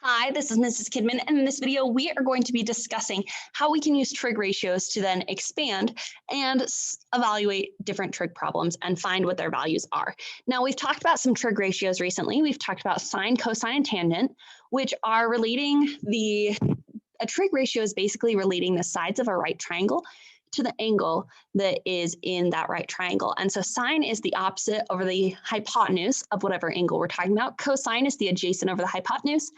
Hi, this is Mrs. Kidman, and in this video, we are going to be discussing how we can use trig ratios to then expand and evaluate different trig problems and find what their values are. Now, we've talked about some trig ratios recently. We've talked about sine, cosine, and tangent, which are relating a trig ratio is basically relating the sides of a right triangle to the angle that is in that right triangle. And so sine is the opposite over the hypotenuse of whatever angle we're talking about. Cosine is the adjacent over the hypotenuse.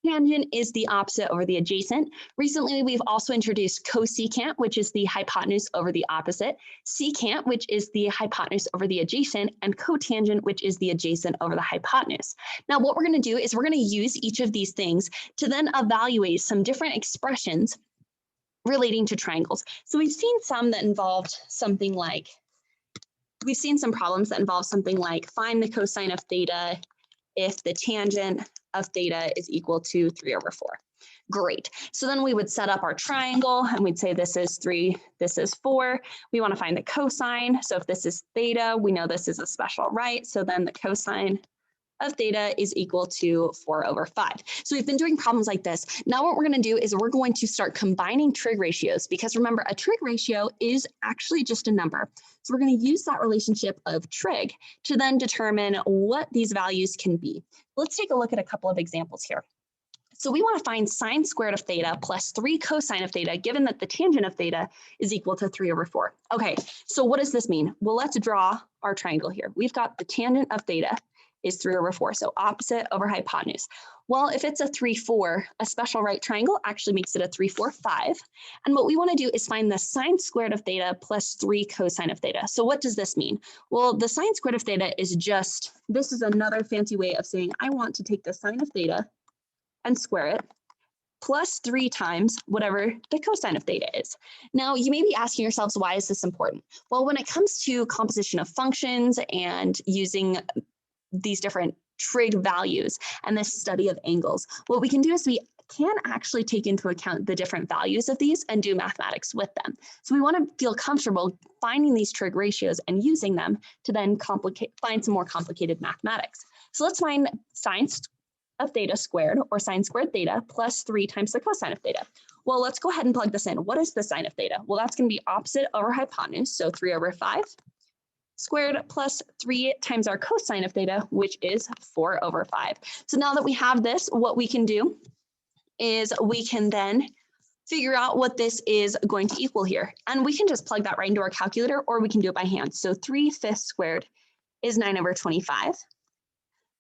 Tangent is the opposite over the adjacent. Recently, we've also introduced cosecant, which is the hypotenuse over the opposite, secant, which is the hypotenuse over the adjacent, and cotangent, which is the adjacent over the hypotenuse. Now, what we're going to do is we're going to use each of these things to then evaluate some different expressions relating to triangles. So we've seen some that involved something like, we've seen some problems that involve something like find the cosine of theta if the tangent of theta is equal to 3/4. Great. So then we would set up our triangle and we'd say this is 3, this is 4. We want to find the cosine. So if this is theta, we know this is a special right. So then the cosine of theta is equal to 4/5. So we've been doing problems like this. Now what we're going to do is we're going to start combining trig ratios, because remember, a trig ratio is actually just a number. So we're going to use that relationship of trig to then determine what these values can be. Let's take a look at a couple of examples here. So we want to find sine squared of theta plus 3 cosine of theta, given that the tangent of theta is equal to 3/4. Okay, so what does this mean? Well, let's draw our triangle here. We've got the tangent of theta is 3/4, so opposite over hypotenuse. Well, if it's a 3/4, a special right triangle actually makes it a 3/4/5. And what we want to do is find the sine squared of theta plus 3 cosine of theta. So what does this mean? Well, the sine squared of theta is just, this is another fancy way of saying I want to take the sine of theta and square it plus 3 times whatever the cosine of theta is. Now, you may be asking yourselves, why is this important? Well, when it comes to composition of functions and using these different trig values and this study of angles, what we can do is we can actually take into account the different values of these and do mathematics with them. So we want to feel comfortable finding these trig ratios and using them to then find some more complicated mathematics. So let's find sine of theta squared, or sine squared theta, plus 3 times the cosine of theta. Well, let's go ahead and plug this in. What is the sine of theta? Well, that's going to be opposite over hypotenuse, so 3/5. Squared plus 3 times our cosine of theta, which is 4/5. So now that we have this, what we can do is we can then figure out what this is going to equal here. And we can just plug that right into our calculator, or we can do it by hand. So 3/5 squared is 9/25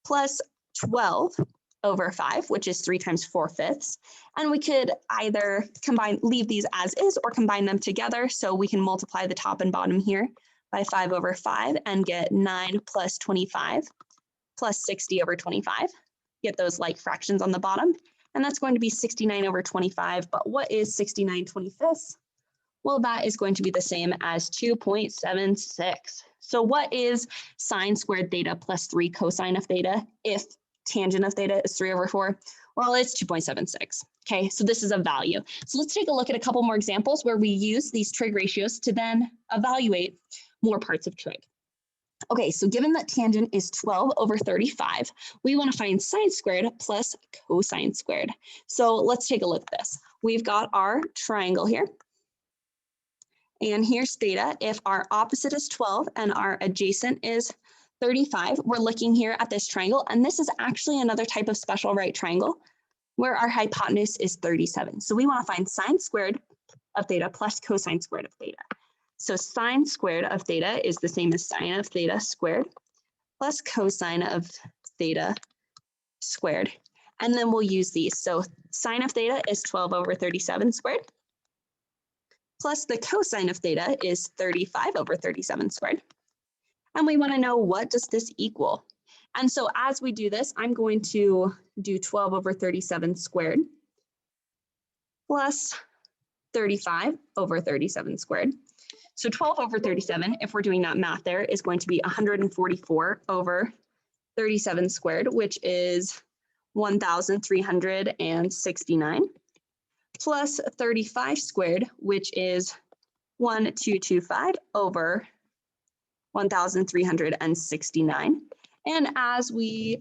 plus 12/5, which is 3 times 4/5. And we could either leave these as is or combine them together. So we can multiply the top and bottom here by 5/5 and get 9 plus 25 plus 60/25. Get those like fractions on the bottom. And that's going to be 69/25. But what is 69/25? Well, that is going to be the same as 2.76. So what is sine squared theta plus 3 cosine of theta if tangent of theta is 3/4? Well, it's 2.76. Okay, so this is a value. So let's take a look at a couple more examples where we use these trig ratios to then evaluate more parts of trig. Okay, so given that tangent is 12/35, we want to find sine squared plus cosine squared. So let's take a look at this. We've got our triangle here. And here's theta. If our opposite is 12 and our adjacent is 35, we're looking here at this triangle. And this is actually another type of special right triangle where our hypotenuse is 37. So we want to find sine squared of theta plus cosine squared of theta. So sine squared of theta is the same as sine of theta squared plus cosine of theta squared. And then we'll use these. So sine of theta is 12/37 squared plus the cosine of theta is 35/37 squared. And we want to know, what does this equal? And so as we do this, I'm going to do 12/37 squared plus 35/37 squared. So 12/37, if we're doing that math there, is going to be 144/37 squared, which is 1,369, plus 35 squared, which is 1,225/1,369. And as we,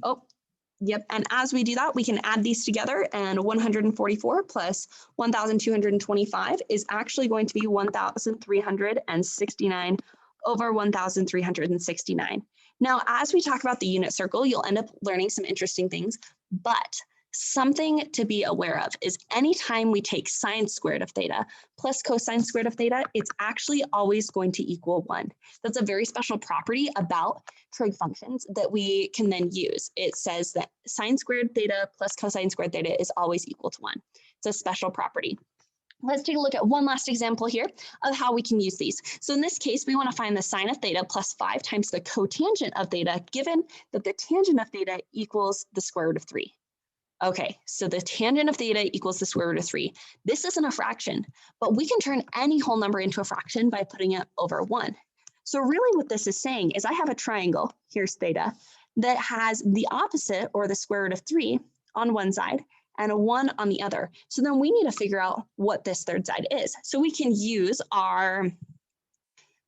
Yep, and as we do that, we can add these together, and 144 plus 1,225 is actually going to be 1,369 over 1,369. Now, as we talk about the unit circle, you'll end up learning some interesting things, but something to be aware of is anytime we take sine squared of theta plus cosine squared of theta, it's actually always going to equal 1. That's a very special property about trig functions that we can then use. It says that sine squared theta plus cosine squared theta is always equal to 1. It's a special property. Let's take a look at one last example here of how we can use these. So in this case, we want to find the sine of theta plus 5 times the cotangent of theta, given that the tangent of theta equals the square root of 3. Okay, so the tangent of theta equals the square root of 3. This isn't a fraction, but we can turn any whole number into a fraction by putting it over 1. So really what this is saying is I have a triangle, here's theta, that has the opposite, or the square root of 3, on one side and a 1 on the other. So then we need to figure out what this third side is. So we can use our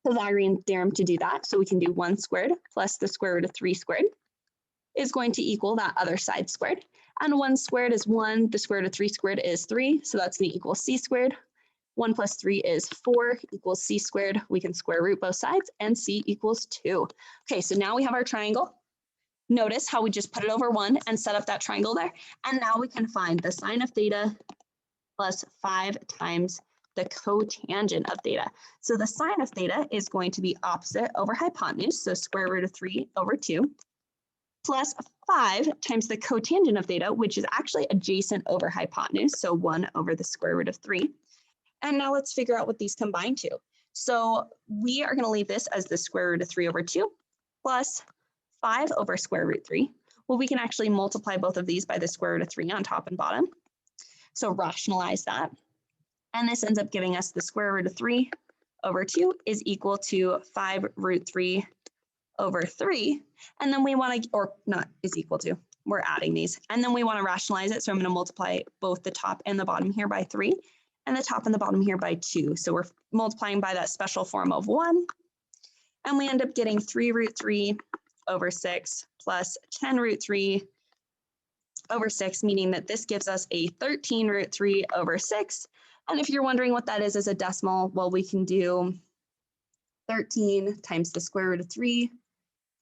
Pythagorean theorem to do that. So we can do 1 squared plus the square root of 3 squared is going to equal that other side squared. And 1 squared is 1, the square root of 3 squared is 3, so that's going to equal c squared. 1 plus 3 is 4 equals c squared. We can square root both sides, and c equals 2. Okay, so now we have our triangle. Notice how we just put it over 1 and set up that triangle there. And now we can find the sine of theta plus 5 times the cotangent of theta. So the sine of theta is going to be opposite over hypotenuse, so square root of 3 over 2. Plus 5 times the cotangent of theta, which is actually adjacent over hypotenuse, so 1 over the square root of 3. And now let's figure out what these combine to. So we are going to leave this as the square root of 3 over 2 plus 5 over square root 3. Well, we can actually multiply both of these by the square root of 3 on top and bottom. So rationalize that. And this ends up giving us the square root of 3 over 2 is equal to 5 root 3 over 3, and then we want to, or not is equal to, we're adding these, and then we want to rationalize it, so I'm going to multiply both the top and the bottom here by 3, and the top and the bottom here by 2, so we're multiplying by that special form of 1, and we end up getting 3 root 3 over 6 plus 10 root 3 over 6, meaning that this gives us a 13 root 3 over 6, and if you're wondering what that is as a decimal, well, we can do 13 times the square root of 3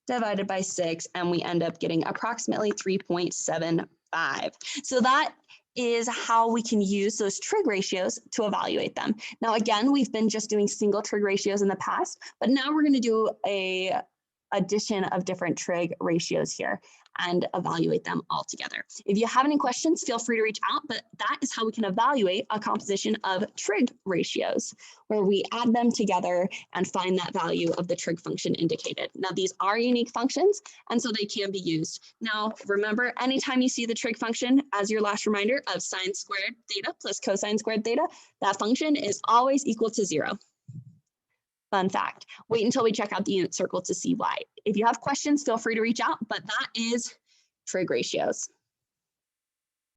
divided by 6, and we end up getting approximately 3.75. So that is how we can use those trig ratios to evaluate them. Now, again, we've been just doing single trig ratios in the past, but now we're going to do a addition of different trig ratios here and evaluate them all together. If you have any questions, feel free to reach out, but that is how we can evaluate a composition of trig ratios, where we add them together and find that value of the trig function indicated. Now, these are unique functions, and so they can be used. Now, remember, anytime you see the trig function, as your last reminder of sine squared theta plus cosine squared theta, that function is always equal to 0. Fun fact. Wait until we check out the unit circle to see why. If you have questions, feel free to reach out, but that is trig ratios.